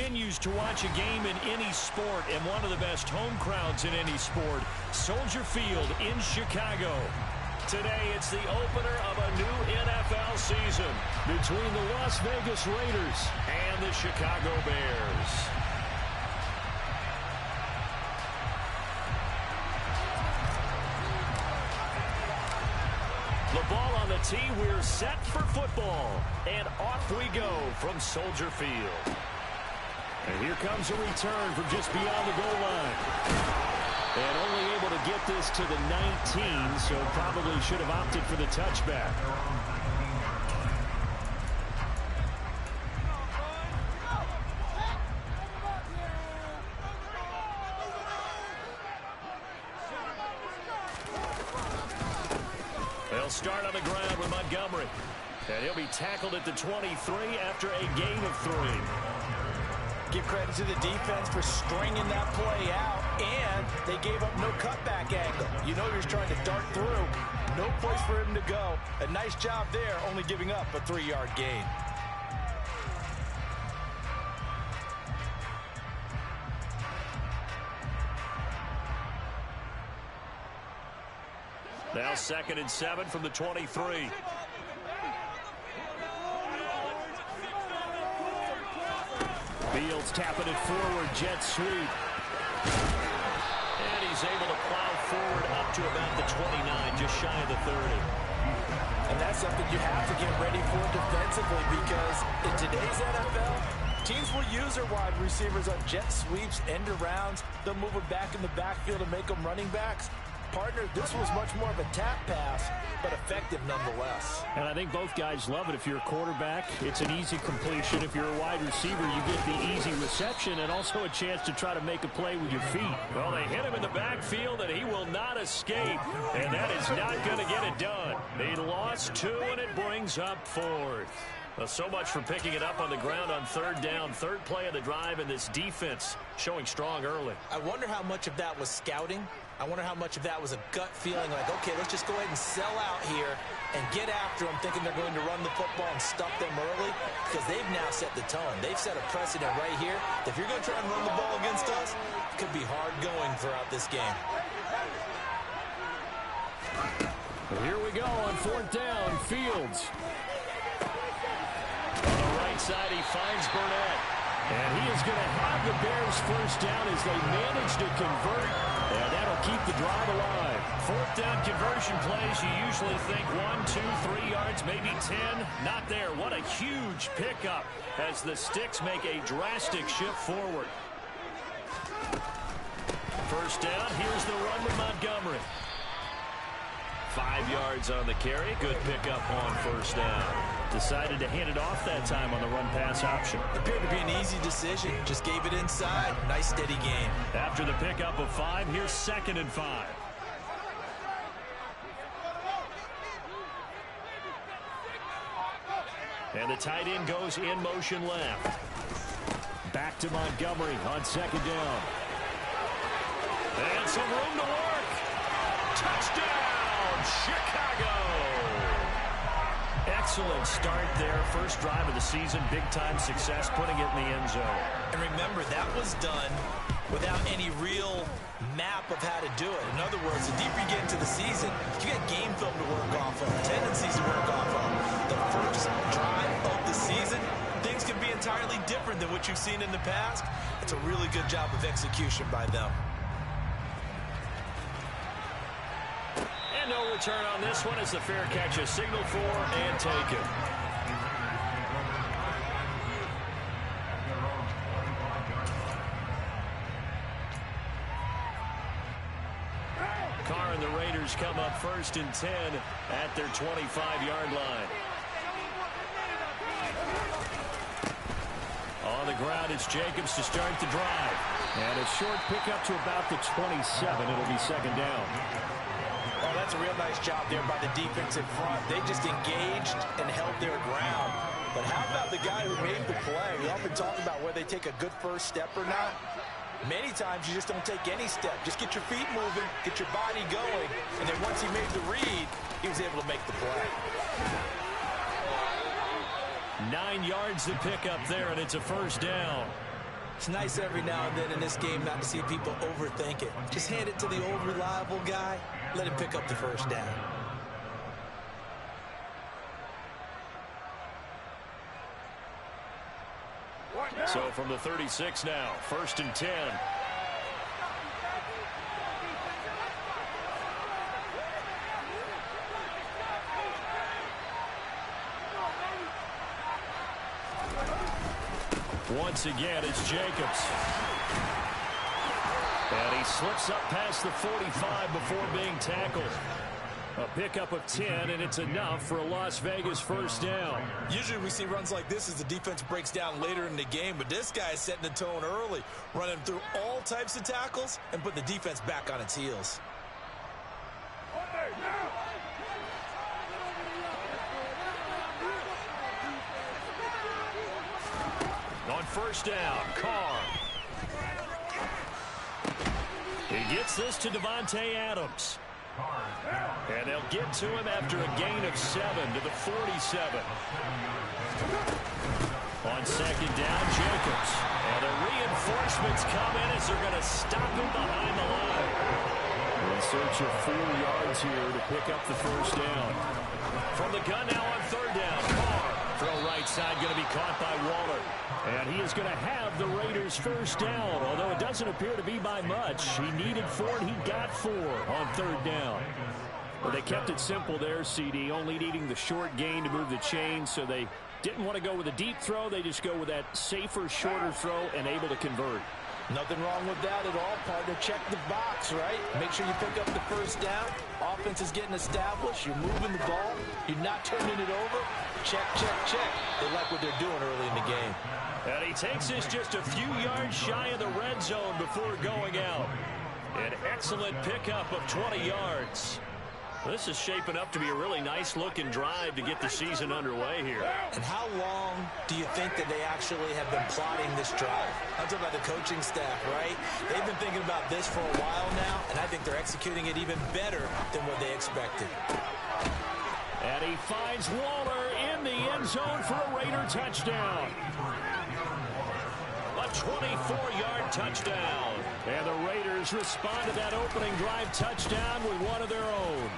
continues to watch a game in any sport and one of the best home crowds in any sport, Soldier Field in Chicago. Today, it's the opener of a new NFL season between the Las Vegas Raiders and the Chicago Bears. The ball on the tee, we're set for football. And off we go from Soldier Field. And here comes a return from just beyond the goal line. And only able to get this to the 19, so probably should have opted for the touchback. They'll start on the ground with Montgomery. And he'll be tackled at the 23 after a gain of 3. Give credit to the defense for stringing that play out, and they gave up no cutback angle. You know you're trying to dart through. No place for him to go. A nice job there, only giving up a 3-yard gain. Now 2nd and 7 from the 23. Fields tapping it forward, jet sweep. And he's able to plow forward up to about the 29, just shy of the 30. And that's something you have to get ready for defensively, because in today's NFL, teams will use their wide receivers on jet sweeps, end arounds. They'll move them back in the backfield and make them running backs. Partner, this was much more of a tap pass, but effective nonetheless. And I think both guys love it. If you're a quarterback, it's an easy completion. If you're a wide receiver, you get the easy reception and also a chance to try to make a play with your feet. Well, they hit him in the backfield, and he will not escape. And that is not going to get it done. They lost 2, and it brings up 4th. Well, so much for picking it up on the ground on 3rd down. 3rd play of the drive, and this defense showing strong early. I wonder how much of that was scouting. I wonder how much of that was a gut feeling like, okay, let's just go ahead and sell out here and get after them, thinking they're going to run the football and stuff them early, because they've now set the tone. They've set a precedent right here. If you're going to try and run the ball against us, it could be hard going throughout this game. Well, here we go on 4th down. Fields. On the right side, he finds Burnett. And he is going to have the Bears first down as they manage to convert. And that'll keep the drive alive. 4th down conversion plays, you usually think 1, 2, 3 yards, maybe 10. Not there. What a huge pickup as the Sticks make a drastic shift forward. First down, here's the run with Montgomery. 5 yards on the carry. Good pickup on 1st down. Decided to hand it off that time on the run-pass option. Appeared to be an easy decision. Just gave it inside. Nice, steady game. After the pickup of 5, here's 2nd and 5. And the tight end goes in motion left. Back to Montgomery on 2nd down. And some room to work. Touchdown, Chicago! Excellent start there. First drive of the season. Big-time success, putting it in the end zone. And remember, that was done without any real map of how to do it. In other words, the deeper you get into the season, you got game film to work off of, tendencies to work off of. The first drive of the season, things can be entirely different than what you've seen in the past. It's a really good job of execution by them. No return on this one as the fair catch is signaled for and taken. Carr and the Raiders come up 1st and 10 at their 25-yard line. On the ground, it's Jacobs to start the drive. And a short pickup to about the 27. It'll be 2nd down. Oh, that's a real nice job there by the defense in front. They just engaged and held their ground. But how about the guy who made the play? We often talk about whether they take a good first step or not. Many times you just don't take any step. Just get your feet moving, get your body going, and then once he made the read, he was able to make the play. 9 yards to pick up there, and it's a 1st down. It's nice every now and then in this game not to see people overthink it. Just hand it to the old reliable guy. Let him pick up the first down. So from the 36 now, 1st and 10. Once again, it's Jacobs. And he slips up past the 45 before being tackled. A pickup of 10, and it's enough for a Las Vegas first down. Usually we see runs like this as the defense breaks down later in the game, but this guy is setting the tone early, running through all types of tackles and putting the defense back on its heels. On first down, Carr. He gets this to Davante Adams. And they'll get to him after a gain of 7 to the 47. On second down, Jacobs. And the reinforcements come in as they're going to stop him behind the line. In search of 4 yards here to pick up the first down. From the gun now on third down, Carr. Throw right side going to be caught by Waller. And he is going to have the Raiders first down, although it doesn't appear to be by much. He needed 4, and he got 4 on third down. Well, they kept it simple there, CD, only needing the short gain to move the chains, so they didn't want to go with a deep throw. They just go with that safer, shorter throw and able to convert. Nothing wrong with that at all, partner. Check the box, right? Make sure you pick up the first down. Offense is getting established. You're moving the ball. You're not turning it over. Check, check, check. They like what they're doing early in the game. And he takes this just a few yards shy of the red zone before going out. An excellent pickup of 20 yards. This is shaping up to be a really nice-looking drive to get the season underway here. And how long do you think that they actually have been plotting this drive? I'm talking about the coaching staff, right? They've been thinking about this for a while now, and I think they're executing it even better than what they expected. And he finds Waller in the end zone for a Raider touchdown. A 24-yard touchdown. And the Raiders respond to that opening drive touchdown with one of their own.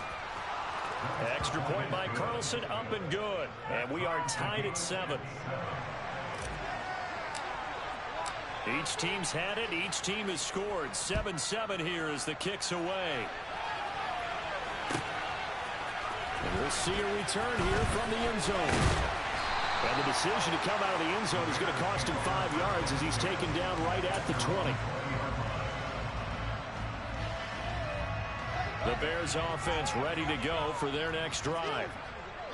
Extra point by Carlson, up and good. And we are tied at 7. Each team's had it. Each team has scored. 7-7 here as the kick's away. And we'll see a return here from the end zone. And the decision to come out of the end zone is going to cost him 5 yards as he's taken down right at the 20. The Bears offense ready to go for their next drive.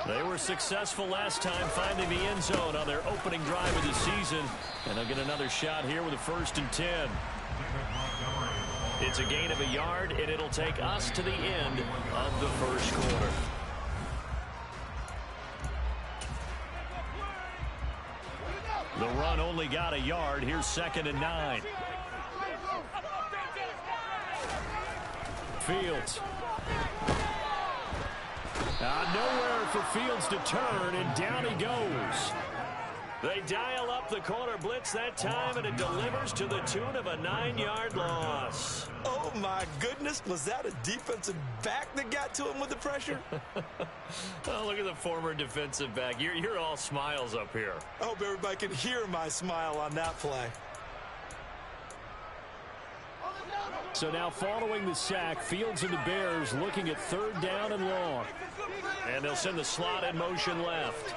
They were successful last time finding the end zone on their opening drive of the season. And they'll get another shot here with a 1st and 10. It's a gain of a yard, and it'll take us to the end of the first quarter. The run only got a yard. Here's 2nd and 9. Fields. Nowhere for Fields to turn, and down he goes. They dial up the corner blitz that time, and it delivers to the tune of a 9-yard loss. Oh, my goodness. Was that a defensive back that got to him with the pressure? Oh, look at the former defensive back. You're all smiles up here. I hope everybody can hear my smile on that play. So now following the sack, Fields and the Bears looking at 3rd down and long. And they'll send the slot in motion left.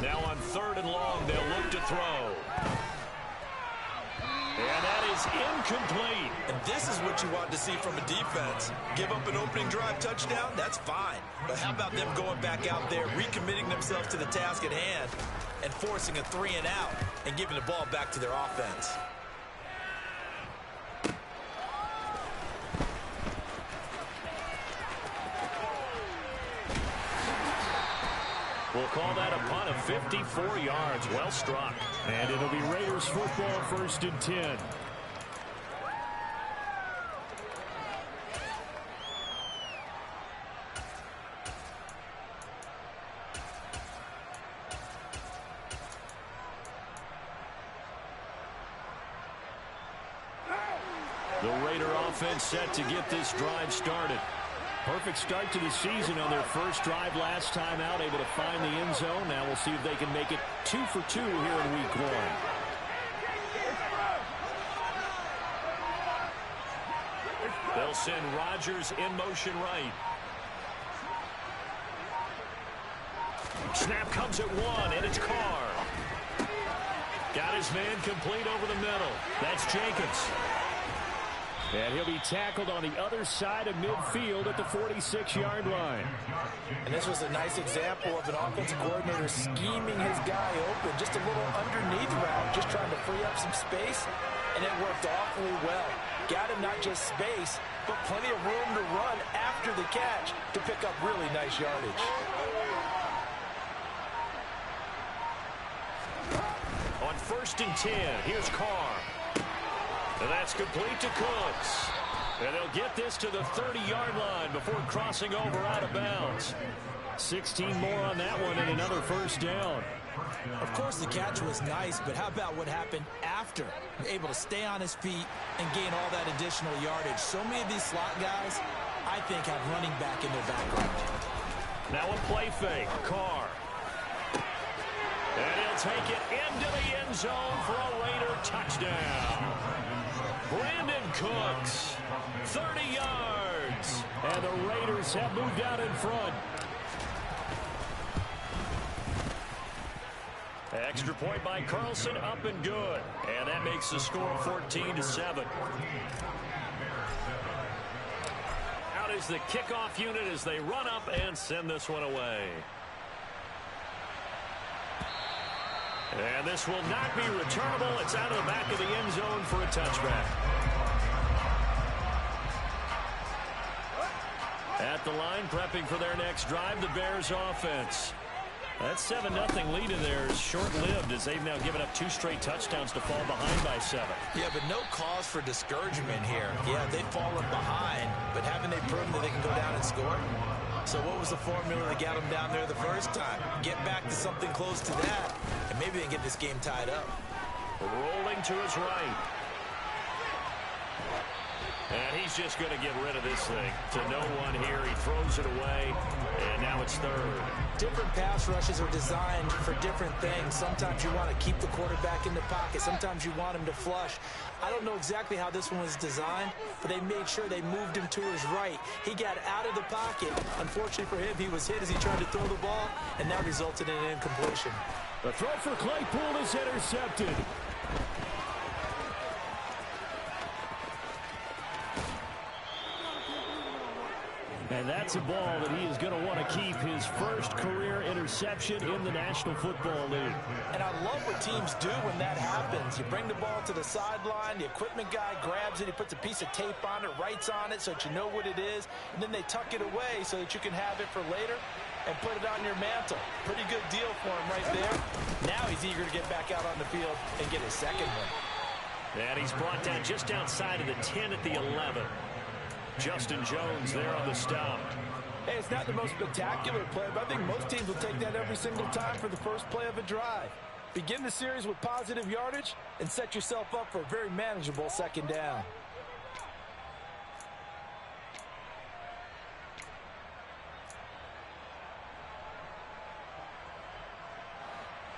Now on 3rd and long, they'll look to throw. And that is incomplete. And this is what you want to see from a defense. Give up an opening drive touchdown, that's fine. But how about them going back out there, recommitting themselves to the task at hand, and forcing a 3 and out, and giving the ball back to their offense. We'll call that a punt of 54 yards. Well struck. And it'll be Raiders football, 1st and 10. The Raider offense set to get this drive started. Perfect start to the season on their first drive last time out, able to find the end zone. Now we'll see if they can make it 2 for 2 here in week 1. They'll send Rodgers in motion right. Snap comes at 1, and it's Carr. Got his man complete over the middle. That's Jenkins. And he'll be tackled on the other side of midfield at the 46-yard line. And this was a nice example of an offensive coordinator scheming his guy open. Just a little underneath route, just trying to free up some space, and it worked awfully well. Got him not just space, but plenty of room to run after the catch to pick up really nice yardage. On 1st and 10, here's Carr. And that's complete to Cooks. And they'll get this to the 30-yard line before crossing over out of bounds. 16 more on that one and another first down. Of course, the catch was nice, but how about what happened after? Able to stay on his feet and gain all that additional yardage. So many of these slot guys, I think, have running back in their background. Now a play fake. Carr. And he'll take it into the end zone for a Raider touchdown. Brandon Cooks, 30 yards. And the Raiders have moved out in front. Extra point by Carlson, up and good. And that makes the score 14-7. Out is the kickoff unit as they run up and send this one away. And this will not be returnable. It's out of the back of the end zone for a touchback. At the line, prepping for their next drive, the Bears offense. That 7-0 lead in there is short-lived as they've now given up 2 straight touchdowns to fall behind by 7. Yeah, but no cause for discouragement here. Yeah, they've fallen behind, but haven't they proven that they can go down and score? So what was the formula that got them down there the first time? Get back to something close to that, and maybe they can get this game tied up. Rolling to his right. And he's just going to get rid of this thing. To no one here. He throws it away, and now it's 3rd. Different pass rushes are designed for different things. Sometimes you want to keep the quarterback in the pocket. Sometimes you want him to flush. I don't know exactly how this one was designed, but they made sure they moved him to his right. He got out of the pocket. Unfortunately for him, he was hit as he tried to throw the ball, and that resulted in an incompletion. The throw for Claypool is intercepted. And that's a ball that he is going to want to keep, his first career interception in the National Football League. And I love what teams do when that happens. You bring the ball to the sideline, the equipment guy grabs it, he puts a piece of tape on it, writes on it so that you know what it is, and then they tuck it away so that you can have it for later and put it on your mantle. Pretty good deal for him right there. Now he's eager to get back out on the field and get his second one. And he's brought down just outside of the 10 at the 11. Justin Jones there on the stop. Hey, it's not the most spectacular play, but I think most teams will take that every single time for the first play of a drive. Begin the series with positive yardage and set yourself up for a very manageable second down.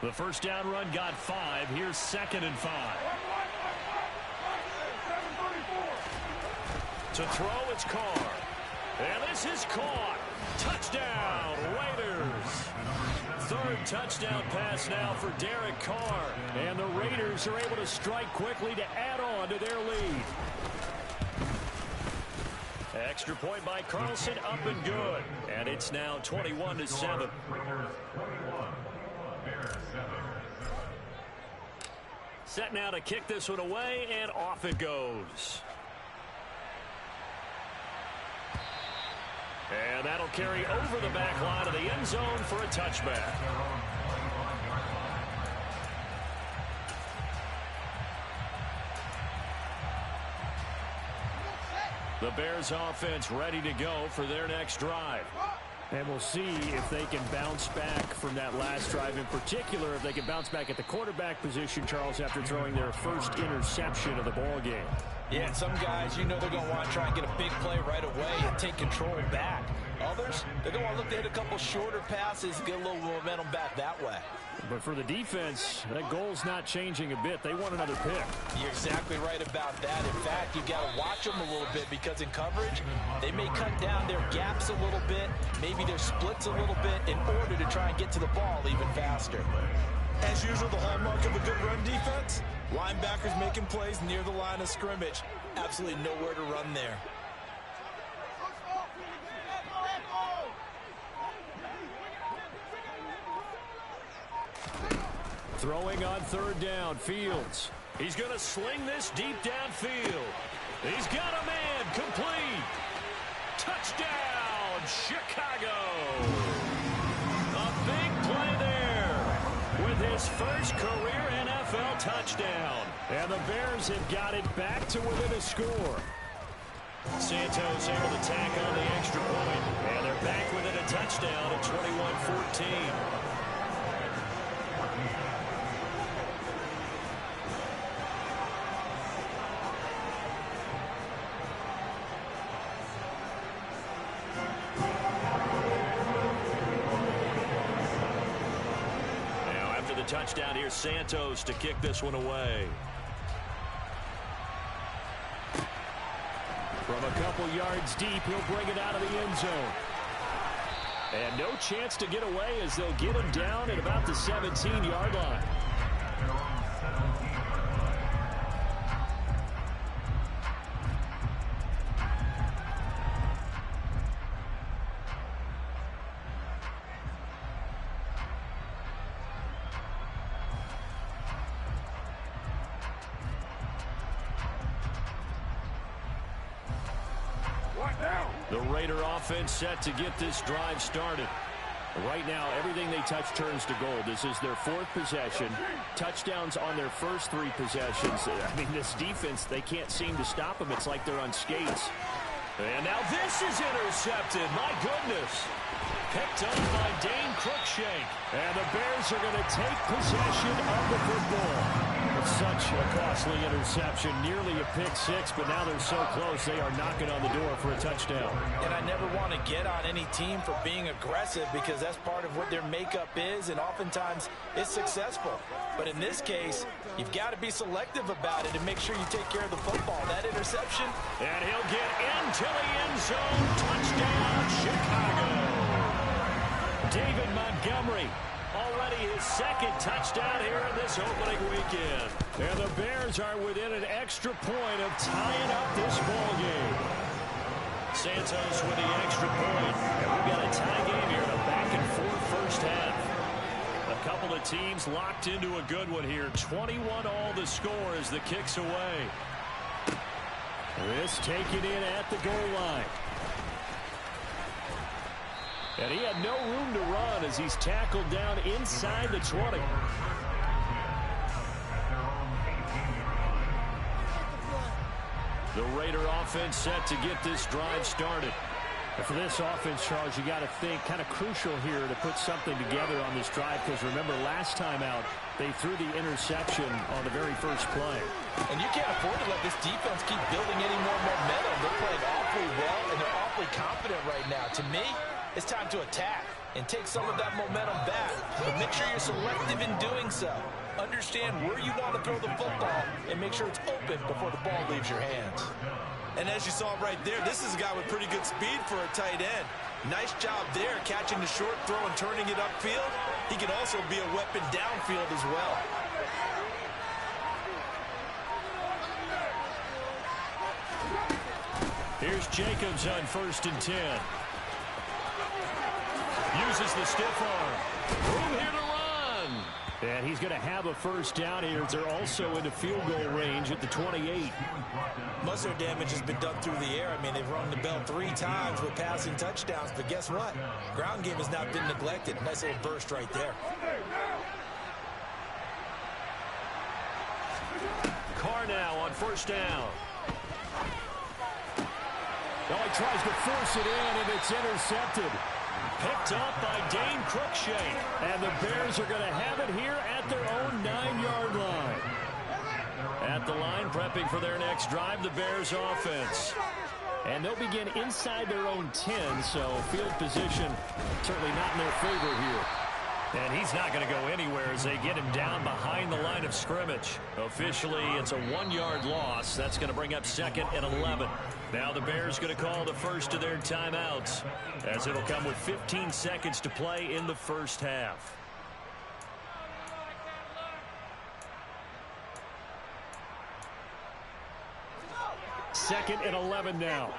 The first down run got 5. Here's 2nd and 5. To throw, it's Carr. And this is caught. Touchdown, Raiders. 3rd touchdown pass now for Derek Carr. And the Raiders are able to strike quickly to add on to their lead. Extra point by Carlson, up and good. And it's now 21-7. Set now to kick this one away, and off it goes. And that'll carry over the back line of the end zone for a touchback. The Bears offense ready to go for their next drive. And we'll see if they can bounce back from that last drive. In particular, if they can bounce back at the quarterback position, Charles, after throwing their first interception of the ball game. Yeah, and some guys, you know they're going to want to try and get a big play right away and take control back. Others, they're going to want to look to hit a couple shorter passes, get a little momentum back that way. But for the defense, that goal's not changing a bit. They want another pick. You're exactly right about that. In fact, you've got to watch them a little bit because in coverage, they may cut down their gaps a little bit, maybe their splits a little bit in order to try and get to the ball even faster. As usual, the hallmark of a good run defense, linebackers making plays near the line of scrimmage. Absolutely nowhere to run there. Throwing on third down, Fields. He's going to sling this deep downfield. He's got a man, complete. Touchdown, Chicago. A big play there with his first career NFL touchdown. And the Bears have got it back to within a score. Santos able to tack on the extra point. And they're back within a touchdown at 21-14. Touchdown here, Santos to kick this one away. From a couple yards deep, he'll bring it out of the end zone. And no chance to get away as they'll get him down at about the 17-yard line. The Raider offense set to get this drive started. Right now, everything they touch turns to gold. This is their fourth possession. Touchdowns on their first three possessions. I mean, this defense, they can't seem to stop them. It's like they're on skates. And now this is intercepted. My goodness. Picked up by Dane Cruikshank. And the Bears are going to take possession of the football. It's such a costly interception. Nearly a pick six, but now they're so close they are knocking on the door for a touchdown. And I never want to get on any team for being aggressive because that's part of what their makeup is, and oftentimes it's successful. But in this case, you've got to be selective about it and make sure you take care of the football. That interception. And he'll get into the end zone. Touchdown, Chicago. David Montgomery. Already his second touchdown here in this opening weekend. And the Bears are within an extra point of tying up this ball game. Santos with the extra point. And we've got a tie game here in a back-and-forth first half. A couple of teams locked into a good one here. 21-all the score as the kick's away. This taken in at the goal line. And he had no room to run as he's tackled down inside the 20. The Raider offense set to get this drive started. And for this offense, Charles, you got to think kind of crucial here to put something together on this drive because remember last time out they threw the interception on the very first play. And you can't afford to let this defense keep building any more momentum. They're playing awfully well and they're awfully confident right now. To me, it's time to attack and take some of that momentum back. But make sure you're selective in doing so. Understand where you want to throw the football and make sure it's open before the ball leaves your hands. And as you saw right there, this is a guy with pretty good speed for a tight end. Nice job there catching the short throw and turning it upfield. He can also be a weapon downfield as well. Here's Jacobs on 1st and 10. Uses the stiff arm. Room here to run. And he's going to have a first down here. They're also into field goal range at the 28. Most of their damage has been done through the air. I mean, they've rung the bell 3 times with passing touchdowns. But guess what? Ground game has not been neglected. Nice little burst right there. Carr now on 1st down. Oh, he tries to force it in, and it's intercepted. Picked up by Dane Cruikshank. And the Bears are going to have it here at their own 9-yard line. At the line, prepping for their next drive, the Bears offense. And they'll begin inside their own 10, so field position certainly not in their favor here. And he's not going to go anywhere as they get him down behind the line of scrimmage. Officially, it's a 1-yard loss. That's going to bring up 2nd and 11. Now the Bears going to call the first of their timeouts, as it'll come with 15 seconds to play in the first half. Second and 11 now.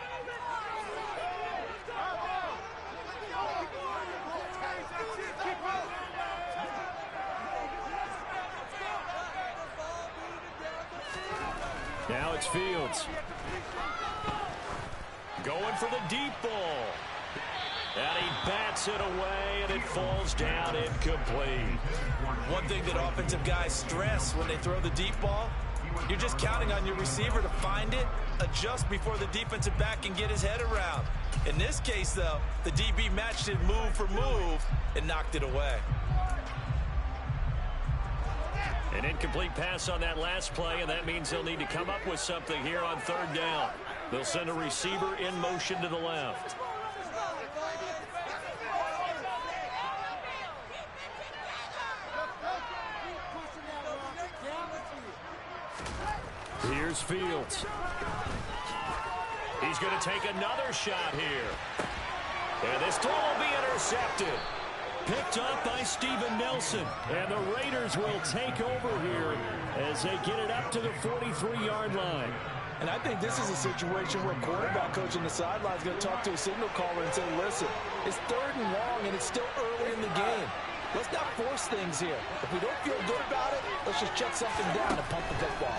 Now it's Fields. Going for the deep ball. And he bats it away, and it falls down incomplete. One thing that offensive guys stress when they throw the deep ball, you're just counting on your receiver to find it, adjust before the defensive back can get his head around. In this case, though, the DB matched it move for move and knocked it away. An incomplete pass on that last play, and that means they'll need to come up with something here on 3rd down. They'll send a receiver in motion to the left. Here's Fields. He's going to take another shot here. And this throw will be intercepted. Picked up by Steven Nelson. And the Raiders will take over here as they get it up to the 43-yard line. And I think this is a situation where a quarterback coach on the sideline is going to talk to a signal caller and say, listen, it's 3rd and long, and it's still early in the game. Let's not force things here. If we don't feel good about it, let's just check something down and pump the football.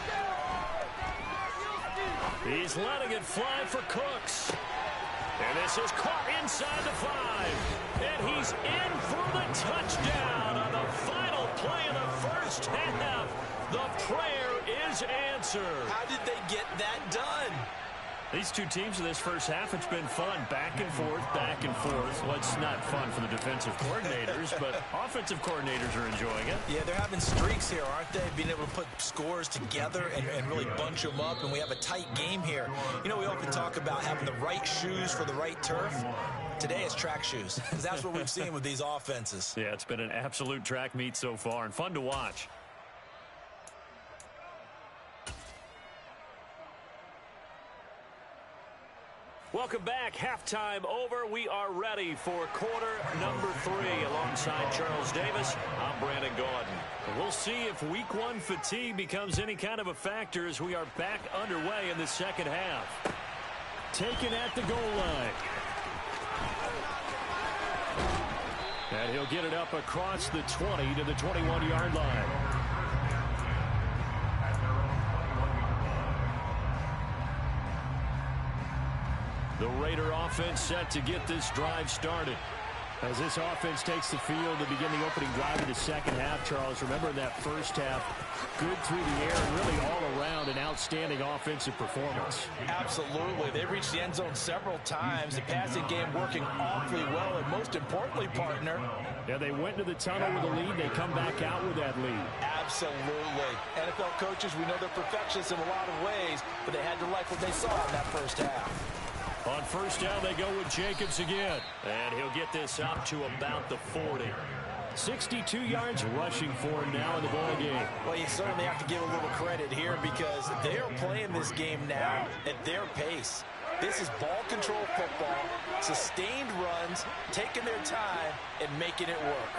He's letting it fly for Cooks. And this is caught inside the 5. And he's in for the touchdown on the final play of the first half. The prayer is answered. How did they get that done? These two teams in this first half, it's been fun. Back and forth, back and forth. Well, it's not fun for the defensive coordinators, but offensive coordinators are enjoying it. Yeah, they're having streaks here, aren't they? Being able to put scores together and really bunch them up, and we have a tight game here. You know, we often talk about having the right shoes for the right turf. Today it's track shoes, because that's what we've seen with these offenses. Yeah, it's been an absolute track meet so far, and fun to watch. Welcome back. Halftime over. We are ready for quarter number 3. Alongside Charles Davis, I'm Brandon Gaudin. We'll see if week 1 fatigue becomes any kind of a factor as we are back underway in the second half. Taken at the goal line. And he'll get it up across the 20 to the 21-yard line. The Raider offense set to get this drive started. As this offense takes the field to begin the opening drive of the second half, Charles, remember in that first half, good through the air and really all around an outstanding offensive performance. Absolutely. They reached the end zone several times. The passing game working awfully well, and most importantly, partner. Yeah, they went to the tunnel with a lead. They come back out with that lead. Absolutely. NFL coaches, we know they're perfectionists in a lot of ways, but they had to like what they saw in that first half. On first down, they go with Jacobs again. And he'll get this up to about the 40. 62 yards rushing for him now in the ball game. Well, you certainly have to give a little credit here because they are playing this game now at their pace. This is ball control football, sustained runs, taking their time, and making it work.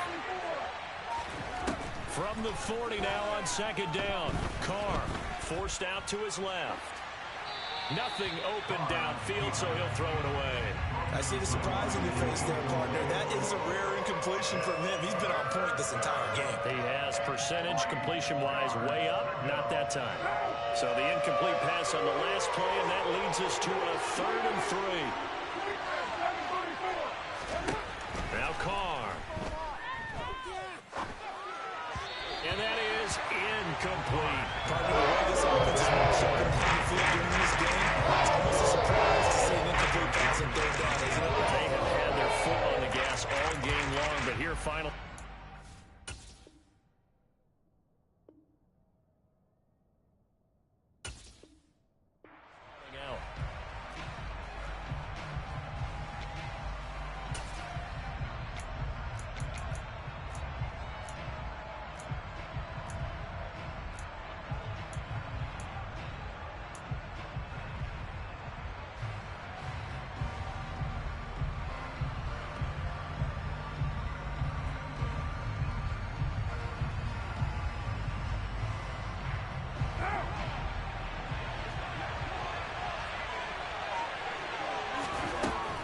From the 40 now on second down. Carr forced out to his left. Nothing open downfield, so he'll throw it away. I see the surprise in your face there, partner. That is a rare incompletion from him. He's been on point this entire game. He has percentage completion-wise way up, not that time. So the incomplete pass on the last play, and that leads us to a 3rd and 3. Now Carr. And that is incomplete. Partner, the way this offense is marching up and down the field during this game, it's almost a surprise to see an incomplete pass on 3rd down, isn't it? They have had their foot on the gas all game long, but here final.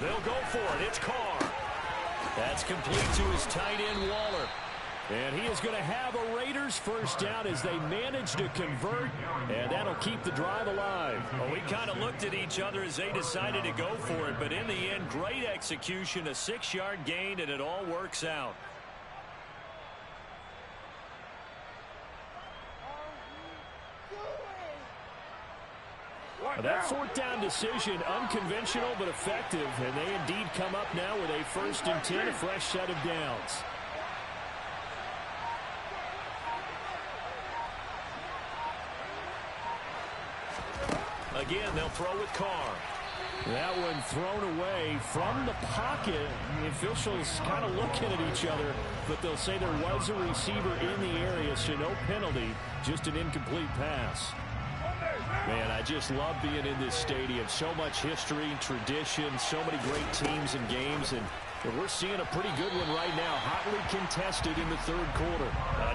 They'll go for it. It's Carr. That's complete to his tight end, Waller. And he is going to have a Raiders first down as they manage to convert, and that'll keep the drive alive. Well, we kind of looked at each other as they decided to go for it, but in the end, great execution, a 6-yard gain, and it all works out. That fourth down decision, unconventional but effective, and they indeed come up now with a 1st and 10, a fresh set of downs. Again, they'll throw with Carr. That one thrown away from the pocket. The officials kind of looking at each other, but they'll say there was a receiver in the area, so no penalty, just an incomplete pass. Man, I just love being in this stadium. So much history, tradition, so many great teams and games, and we're seeing a pretty good one right now, hotly contested in the 3rd quarter.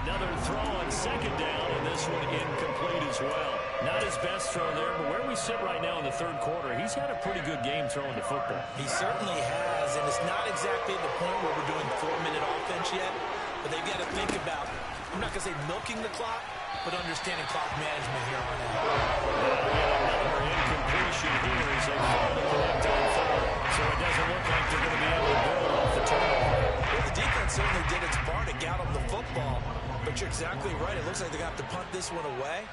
Another throw on 2nd down, and this one incomplete as well. Not his best throw there, but where we sit right now in the 3rd quarter, he's had a pretty good game throwing the football. He certainly has, and it's not exactly the point where we're doing 4-minute offense yet, but they've got to think about, I'm not going to say milking the clock, but understanding clock management here on out. Another incompletion here as they fall to connect on 4th, so it doesn't look like they're going to be able to build off the turnover. Well, the defense certainly did its part to get them the football, but you're exactly right. It looks like they're going to have to punt this one away.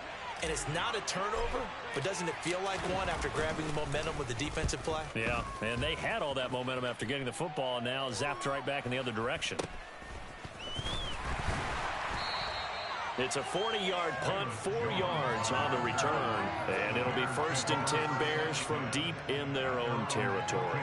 And it's not a turnover, but doesn't it feel like one after grabbing the momentum with the defensive play? Yeah, and they had all that momentum after getting the football, and now zapped right back in the other direction. It's a 40-yard punt, 4 yards on the return, and it'll be 1st and 10 Bears from deep in their own territory.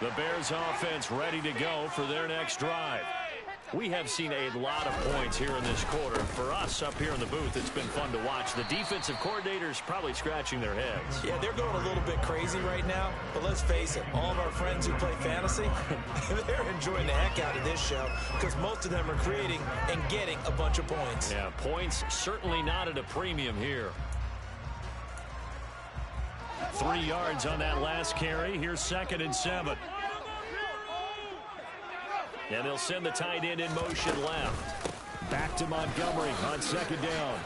The Bears offense ready to go for their next drive. We have seen a lot of points here in this quarter. For us up here in the booth, it's been fun to watch. The defensive coordinators probably scratching their heads. Yeah, they're going a little bit crazy right now. But let's face it, all of our friends who play fantasy, they're enjoying the heck out of this show because most of them are creating and getting a bunch of points. Yeah, points certainly not at a premium here. 3 yards on that last carry. Here's 2nd and 7. And they'll send the tight end in motion left. Back to Montgomery on 2nd down.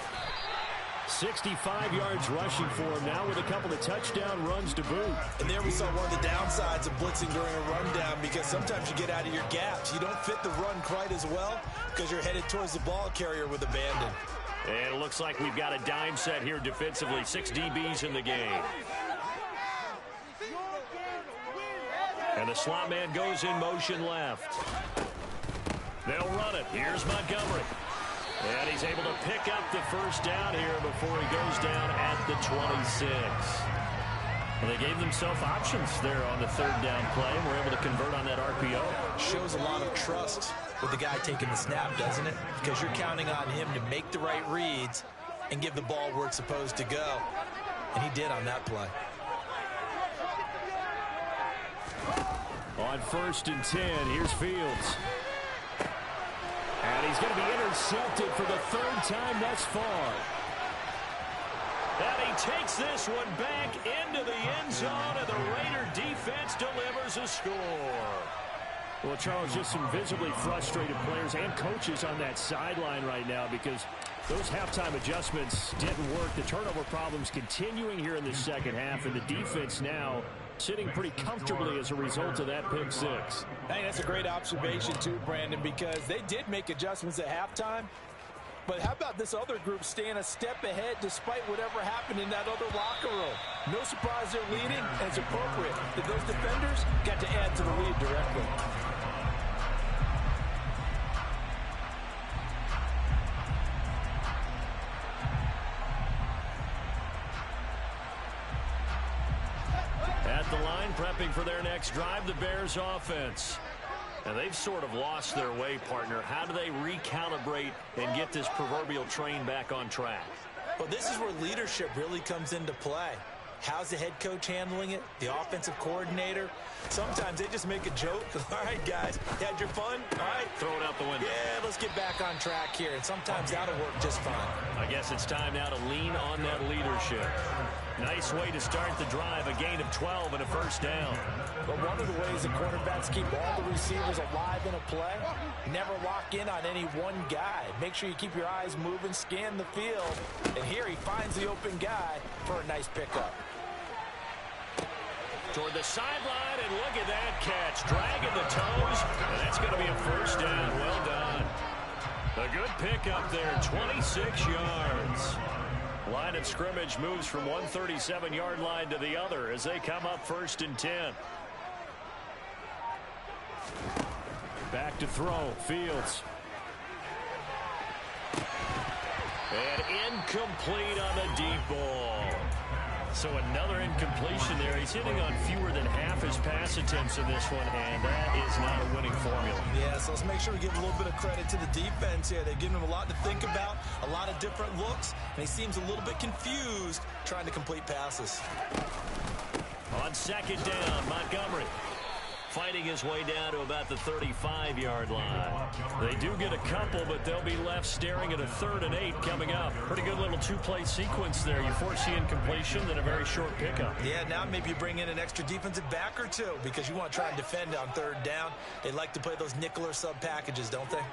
65 yards rushing for him now with a couple of touchdown runs to boot. And there we saw one of the downsides of blitzing during a rundown because sometimes you get out of your gaps. You don't fit the run quite as well because you're headed towards the ball carrier with abandon. And it looks like we've got a dime set here defensively. 6 DBs in the game. And the slot man goes in motion left. They'll run it. Here's Montgomery. And he's able to pick up the 1st down here before he goes down at the 26. And they gave themselves options there on the 3rd down play, and were able to convert on that RPO. Shows a lot of trust with the guy taking the snap, doesn't it? Because you're counting on him to make the right reads and give the ball where it's supposed to go. And he did on that play. On 1st and 10, here's Fields. And he's going to be intercepted for the 3rd time thus far. And he takes this one back into the end zone, and the Raider defense delivers a score. Well, Charles, just some visibly frustrated players and coaches on that sideline right now because those halftime adjustments didn't work. The turnover problems continuing here in the 2nd half, and the defense now sitting pretty comfortably as a result of that pick 6. Hey, that's a great observation too, Brandon, because they did make adjustments at halftime. But how about this other group staying a step ahead despite whatever happened in that other locker room? No surprise they're leading, and it's appropriate that those defenders got to add to the lead directly. At the line, prepping for their next drive, the Bears offense. And they've sort of lost their way, partner. How do they recalibrate and get this proverbial train back on track? Well, this is where leadership really comes into play. How's the head coach handling it? The offensive coordinator? Sometimes they just make a joke. All right, guys, you had your fun? All right. Throw it out the window. Yeah, let's get back on track here. And sometimes that'll work just fine. I guess it's time now to lean on that leadership. Nice way to start the drive. A gain of 12 and a first down. But one of the ways the quarterbacks keep all the receivers alive in a play, never lock in on any one guy. Make sure you keep your eyes moving, scan the field. And here he finds the open guy for a nice pickup. Toward the sideline, and look at that catch. Dragging the toes, and that's going to be a first down. Well done. A good pickup there, 26 yards. Line of scrimmage moves from one 37-yard line to the other as they come up 1st and 10. Back to throw, Fields. And incomplete on the deep ball. So another incompletion there. He's hitting on fewer than half his pass attempts in this one, and that is not a winning formula. Yeah, so let's make sure we give a little bit of credit to the defense here. They're giving him a lot to think about, a lot of different looks, and he seems a little bit confused trying to complete passes. On 2nd down, Montgomery fighting his way down to about the 35-yard line. They do get a couple, but they'll be left staring at a 3rd and 8 coming up. Pretty good little two-play sequence there. You force the incompletion, then a very short pickup. Yeah, now maybe you bring in an extra defensive back or two because you want to try and defend on 3rd down. They like to play those nickel or sub packages, don't they?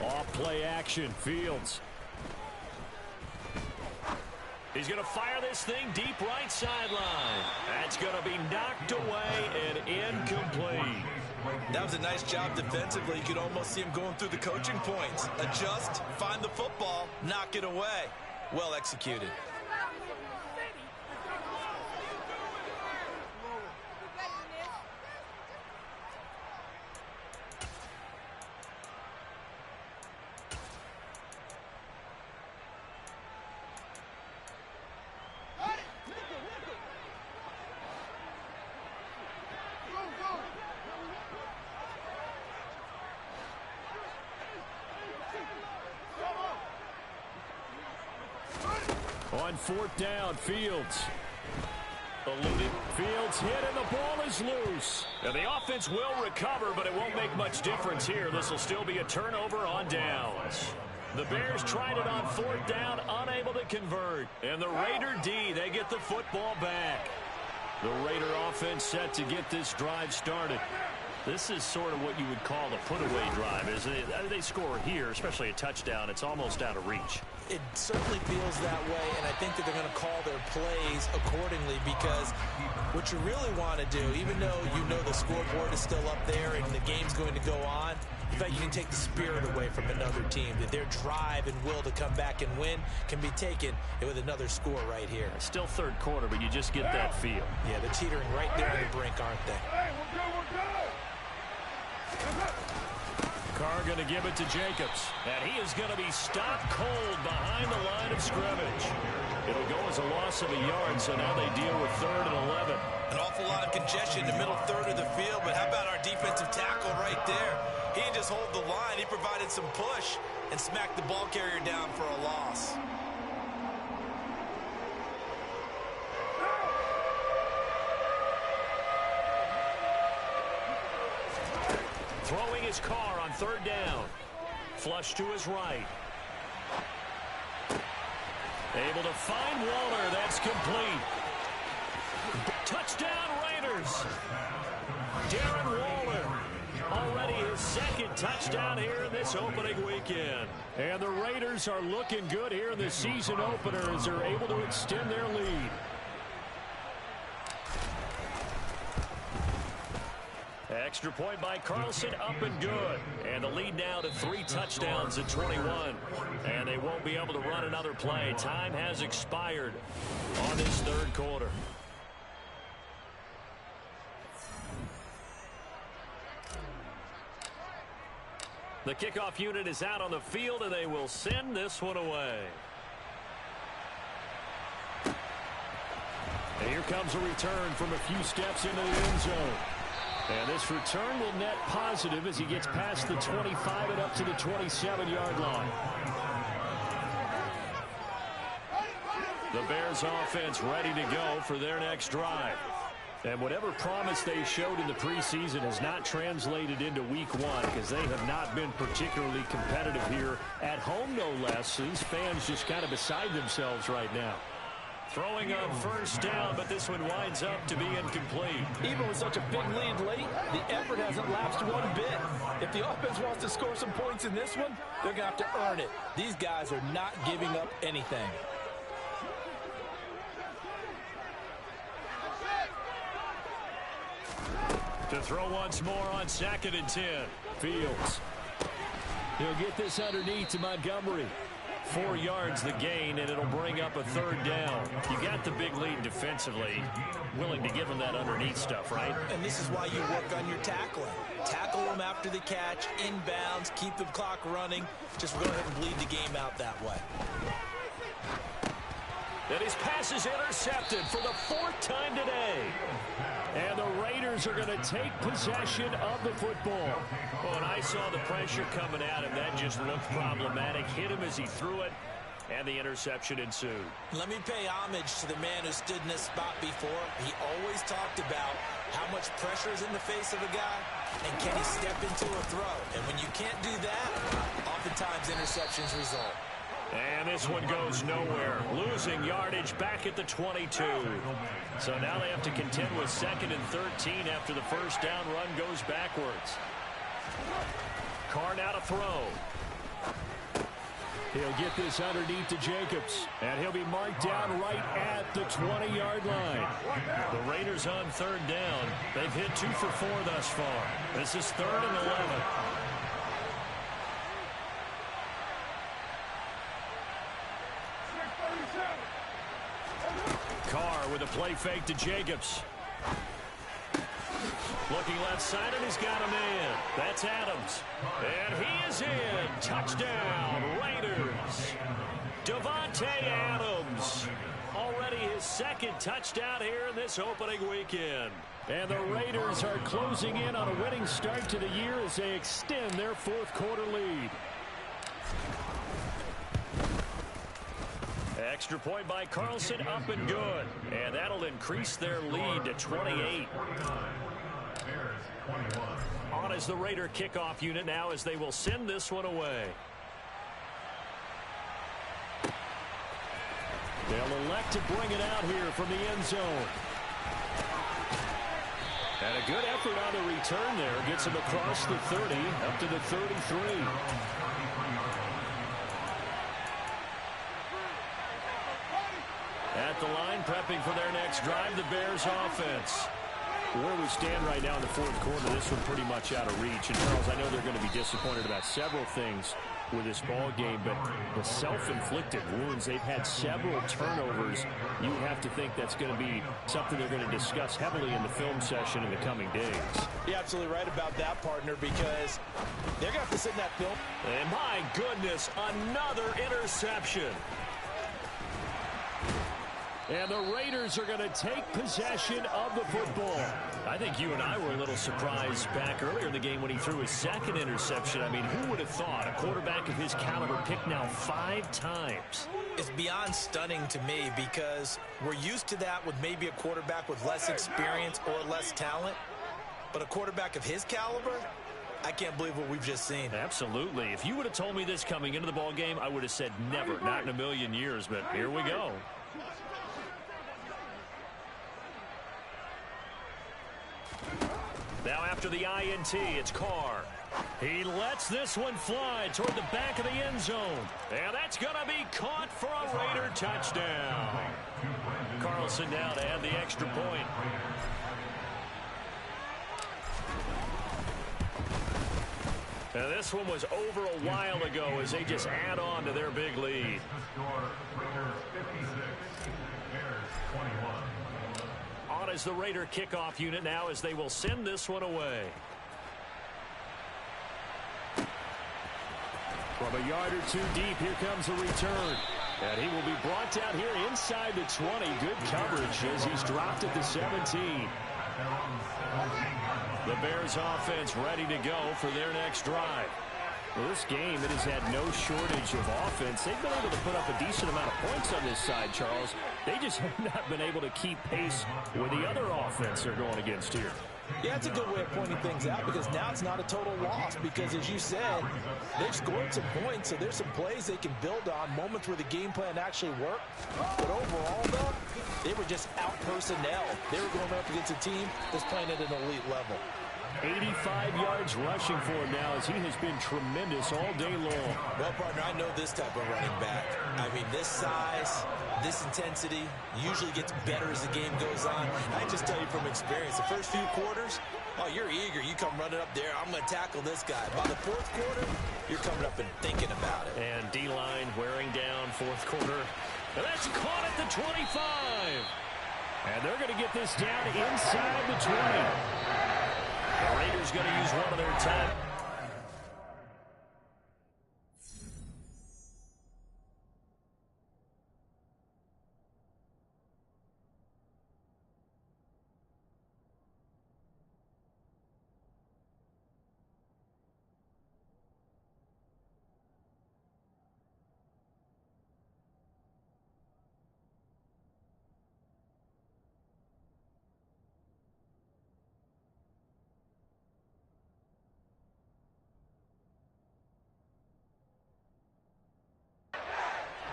Off-play action, Fields. He's going to fire this thing deep right sideline. That's going to be knocked away and incomplete. That was a nice job defensively. You could almost see him going through the coaching points. Adjust, find the football, knock it away. Well executed. On 4th down, Fields. Eluded. Fields hit, and the ball is loose. And the offense will recover, but it won't make much difference here. This will still be a turnover on downs. The Bears tried it on 4th down, unable to convert. And the Raider D, they get the football back. The Raider offense set to get this drive started. This is sort of what you would call a put-away drive, isn't it? They score here, especially a touchdown. It's almost out of reach. It certainly feels that way, and I think that they're going to call their plays accordingly because what you really want to do, even though you know the scoreboard is still up there and the game's going to go on, in fact, you can take the spirit away from another team. That their drive and will to come back and win can be taken with another score right here. It's still 3rd quarter, but you just get that feel. Yeah, they're teetering right there on the brink, aren't they? Carr going to give it to Jacobs. And he is going to be stopped cold behind the line of scrimmage. It'll go as a loss of a yard, so now they deal with 3rd and 11. An awful lot of congestion in the middle 3rd of the field, but how about our defensive tackle right there? He didn't just hold the line. He provided some push and smacked the ball carrier down for a loss. Throwing his Carr on 3rd down. Flush to his right. Able to find Waller. That's complete. Touchdown Raiders. Darren Waller. Already his 2nd touchdown here in this opening weekend. And the Raiders are looking good here in the season opener as they're able to extend their lead. Extra point by Carlson, up and good. And the lead now to 3 touchdowns at 21. And they won't be able to run another play. Time has expired on this 3rd quarter. The kickoff unit is out on the field, and they will send this one away. And here comes a return from a few steps into the end zone. And this return will net positive as he gets past the 25 and up to the 27-yard line. The Bears offense ready to go for their next drive. And whatever promise they showed in the preseason has not translated into week one because they have not been particularly competitive here at home, no less. These fans just kind of beside themselves right now. Throwing on first down, but this one winds up to be incomplete. Even with such a big lead late, the effort hasn't lapsed one bit. If the offense wants to score some points in this one, they're going to have to earn it. These guys are not giving up anything. To throw once more on 2nd and 10. Fields. He'll get this underneath to Montgomery. 4 yards the gain, and it'll bring up a 3rd down. You got the big lead defensively. Willing to give them that underneath stuff, right? And this is why you work on your tackling. Tackle them after the catch, inbounds, keep the clock running. Just go ahead and bleed the game out that way. And his pass is intercepted for the 4th time today. And the Raiders are going to take possession of the football. Oh, and I saw the pressure coming at him. That just looked problematic. Hit him as he threw it, and the interception ensued. Let me pay homage to the man who stood in this spot before. He always talked about how much pressure is in the face of a guy, and can he step into a throw. And when you can't do that, oftentimes interceptions result. And this one goes nowhere. Losing yardage back at the 22. So now they have to contend with 2nd and 13 after the first down run goes backwards. Carr now to throw. He'll get this underneath to Jacobs. And he'll be marked down right at the 20-yard line. The Raiders on 3rd down. They've hit 2 for 4 thus far. This is 3rd and 11. Carr with a play fake to Jacobs. Looking left side, and he's got a man. That's Adams. And he is in. Touchdown, Raiders. Davante Adams. Already his 2nd touchdown here in this opening weekend. And the Raiders are closing in on a winning start to the year as they extend their 4th quarter lead. Extra point by Carlson, up and good. And that'll increase their lead to 28. On is the Raider kickoff unit now as they will send this one away. They'll elect to bring it out here from the end zone. And a good effort on the return there. Gets him across the 30, up to the 33. At the line, prepping for their next drive, the Bears offense. Where we stand right now in the 4th quarter, this one pretty much out of reach. And, Charles, I know they're going to be disappointed about several things with this ball game, but the self-inflicted wounds, they've had several turnovers. You have to think that's going to be something they're going to discuss heavily in the film session in the coming days. You're absolutely right about that, partner, because they're going to have to sit in that film. And, my goodness, another interception. And the Raiders are going to take possession of the football. I think you and I were a little surprised back earlier in the game when he threw his 2nd interception. I mean, who would have thought a quarterback of his caliber picked now 5 times? It's beyond stunning to me because we're used to that with maybe a quarterback with less experience or less talent. But a quarterback of his caliber, I can't believe what we've just seen. Absolutely. If you would have told me this coming into the ball game, I would have said never, not in a million years. But here we go. Now after the INT, it's Carr. He lets this one fly toward the back of the end zone. And that's going to be caught for a Raider touchdown. Carlson now to add the extra point. Now this one was over a while ago as they just add on to their big lead. On is the Raider kickoff unit now as they will send this one away. From a yard or 2 deep, here comes the return. And he will be brought down here inside the 20. Good coverage as he's dropped at the 17. The Bears offense ready to go for their next drive. Well, this game, it has had no shortage of offense. They've been able to put up a decent amount of points on this side, Charles. They just have not been able to keep pace with the other offense they're going against here. Yeah, it's a good way of pointing things out because now it's not a total loss because, as you said, they've scored some points, so there's some plays they can build on, moments where the game plan actually worked. But overall, though, they were just out-personnel. They were going up against a team that's playing at an elite level. 85 yards rushing for him now as he has been tremendous all day long. Well, partner, I know this type of running back. I mean, this size, this intensity usually gets better as the game goes on. I just tell you from experience, the first few quarters, oh, you're eager. You come running up there, I'm going to tackle this guy. By the fourth quarter, you're coming up and thinking about it. And D-line wearing down fourth quarter. And that's caught at the 25. And they're going to get this down inside the 20. The Raiders going to use one of their time.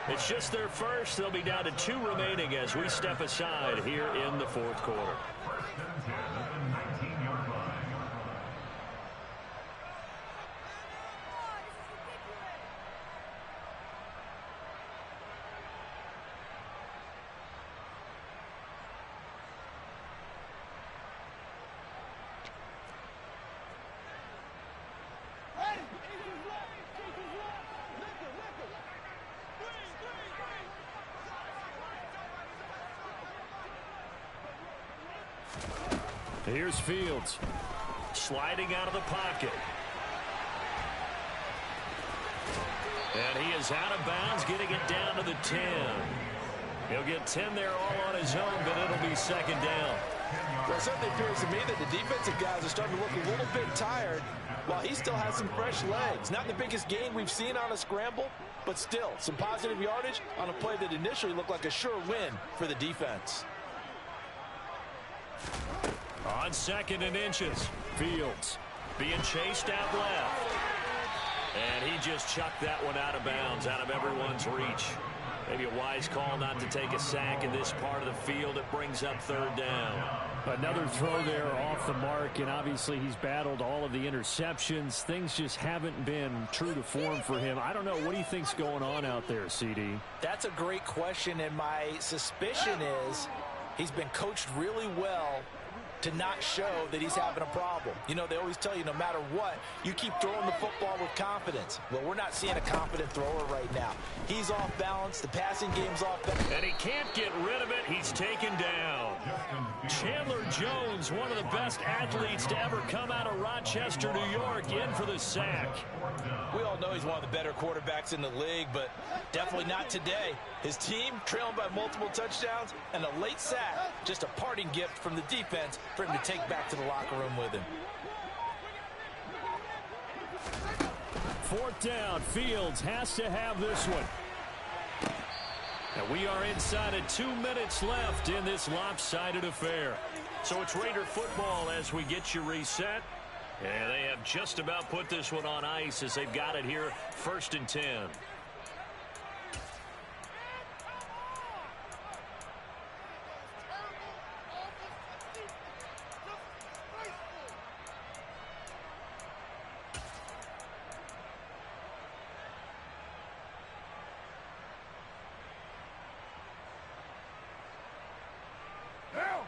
It's just their first. They'll be down to 2 remaining as we step aside here in the fourth quarter. Here's Fields, sliding out of the pocket. And he is out of bounds, getting it down to the 10. He'll get 10 there all on his own, but it'll be second down. Well, it certainly appears to me that the defensive guys are starting to look a little bit tired while he still has some fresh legs. Not the biggest gain we've seen on a scramble, but still some positive yardage on a play that initially looked like a sure win for the defense. On 2nd and inches, Fields being chased out left. And he just chucked that one out of bounds, out of everyone's reach. Maybe a wise call not to take a sack in this part of the field. It brings up 3rd down. Another throw there off the mark, and obviously he's battled all of the interceptions. Things just haven't been true to form for him. I don't know. What do you think's going on out there, CD? That's a great question, and my suspicion is he's been coached really well to not show that he's having a problem. You know, they always tell you no matter what, you keep throwing the football with confidence. Well, we're not seeing a confident thrower right now. He's off balance. The passing game's off balance. And he can't get rid of it. He's taken down. Chandler Jones, one of the best athletes to ever come out of Rochester, New York, in for the sack. We all know he's one of the better quarterbacks in the league, but definitely not today. His team trailing by multiple touchdowns and a late sack, just a parting gift from the defense for him to take back to the locker room with him. 4th down. Fields has to have this one. And we are inside of 2 minutes left in this lopsided affair. So it's Raider football as we get you reset. And they have just about put this one on ice as they've got it here, 1st and 10.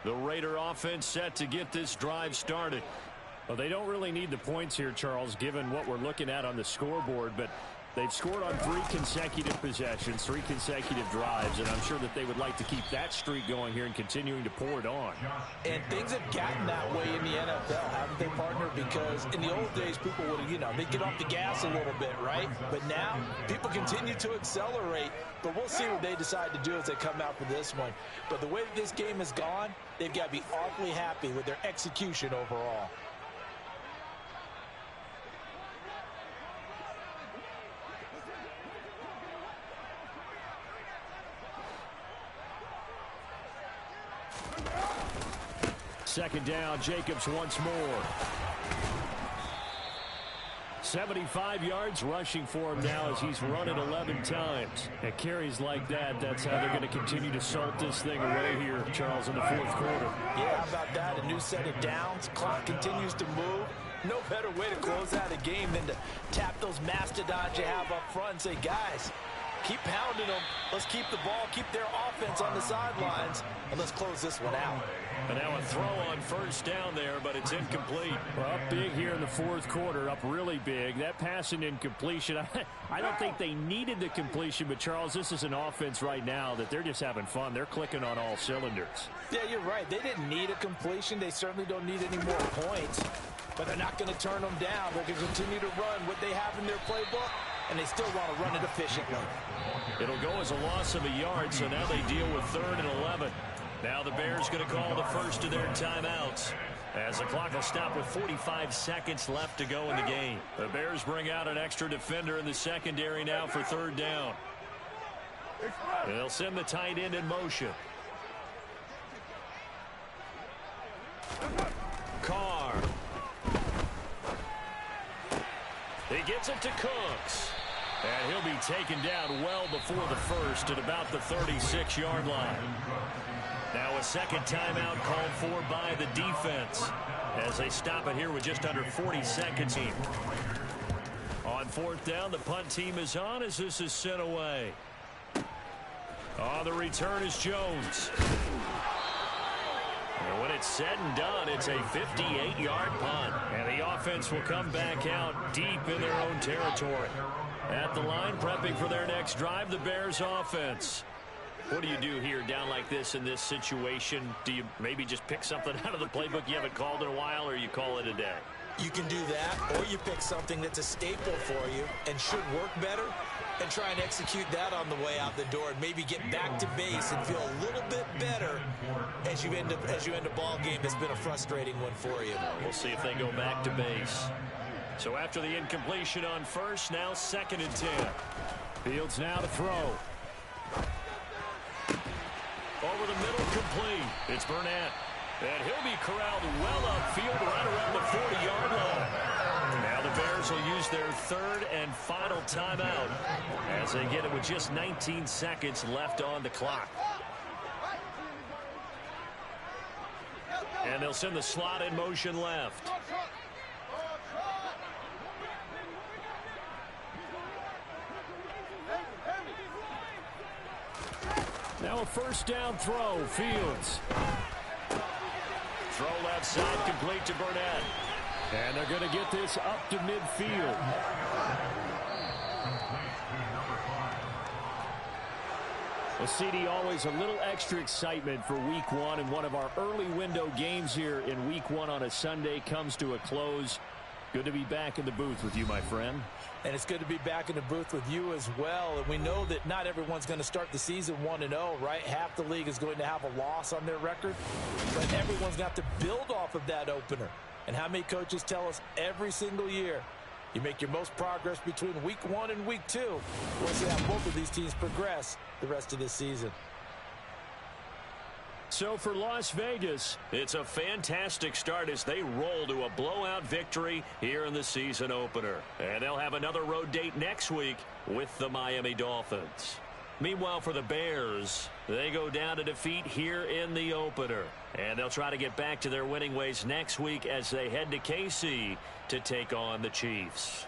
The Raider offense set to get this drive started. Well, they don't really need the points here, Charles, given what we're looking at on the scoreboard, but they've scored on 3 consecutive possessions, 3 consecutive drives, and I'm sure that they would like to keep that streak going here and continuing to pour it on. And things have gotten that way in the NFL, haven't they, partner? Because in the old days, people would, they'd get off the gas a little bit, right? But now, people continue to accelerate, but we'll see what they decide to do as they come out for this one. But the way that this game has gone, they've got to be awfully happy with their execution overall. Second down, Jacobs once more. 75 yards rushing for him now as he's run it 11 times. At carries like that, that's how they're going to continue to salt this thing away here, Charles, in the fourth quarter. Yeah, how about that? A new set of downs. Clock continues to move. No better way to close out a game than to tap those mastodons you have up front and say, guys, keep pounding them. Let's keep the ball, keep their offense on the sidelines, and let's close this one out. And now a throw on first down there, but it's incomplete. Well, up big here in the fourth quarter, up really big. That passing incompletion, I don't think they needed the completion, but, Charles, this is an offense right now that they're just having fun. They're clicking on all cylinders. Yeah, you're right. They didn't need a completion. They certainly don't need any more points, but they're not going to turn them down. They're going to continue to run what they have in their playbook, and they still want to run it efficiently. It'll go as a loss of a yard, so now they deal with 3rd and 11. Now the Bears going to call the first of their timeouts as the clock will stop with 45 seconds left to go in the game. The Bears bring out an extra defender in the secondary now for 3rd down. They'll send the tight end in motion. Carr. He gets it to Cooks. And he'll be taken down well before the first at about the 36-yard line. Now a second timeout called for by the defense as they stop it here with just under 40 seconds. On 4th down, the punt team is on as this is sent away. On the return is Jones. And when it's said and done, it's a 58-yard punt. And the offense will come back out deep in their own territory. At the line, prepping for their next drive, the Bears offense. What do you do here down like this in this situation? Do you maybe just pick something out of the playbook you haven't called in a while, or you call it a day? You can do that, or you pick something that's a staple for you and should work better and try and execute that on the way out the door and maybe get back to base and feel a little bit better as you end a ball game that's been a frustrating one for you. We'll see if they go back to base. So after the incompletion on first, now 2nd and 10. Fields now to throw. Over the middle, complete. It's Burnett. And he'll be corralled well upfield right around the 40-yard line. Now the Bears will use their 3rd and final timeout as they get it with just 19 seconds left on the clock. And they'll send the slot in motion left. Now a first down throw, Fields. Throw left side, complete to Burnett. And they're going to get this up to midfield. Well, CD, always a little extra excitement for week 1, and one of our early window games here in week 1 on a Sunday comes to a close. Good to be back in the booth with you, my friend. And it's good to be back in the booth with you as well. And we know that not everyone's going to start the season 1-0, right? Half the league is going to have a loss on their record. But everyone's got to build off of that opener. And how many coaches tell us every single year, you make your most progress between week 1 and week 2. We'll see how both of these teams progress the rest of this season. So for Las Vegas, it's a fantastic start as they roll to a blowout victory here in the season opener. And they'll have another road date next week with the Miami Dolphins. Meanwhile, for the Bears, they go down to defeat here in the opener. And they'll try to get back to their winning ways next week as they head to KC to take on the Chiefs.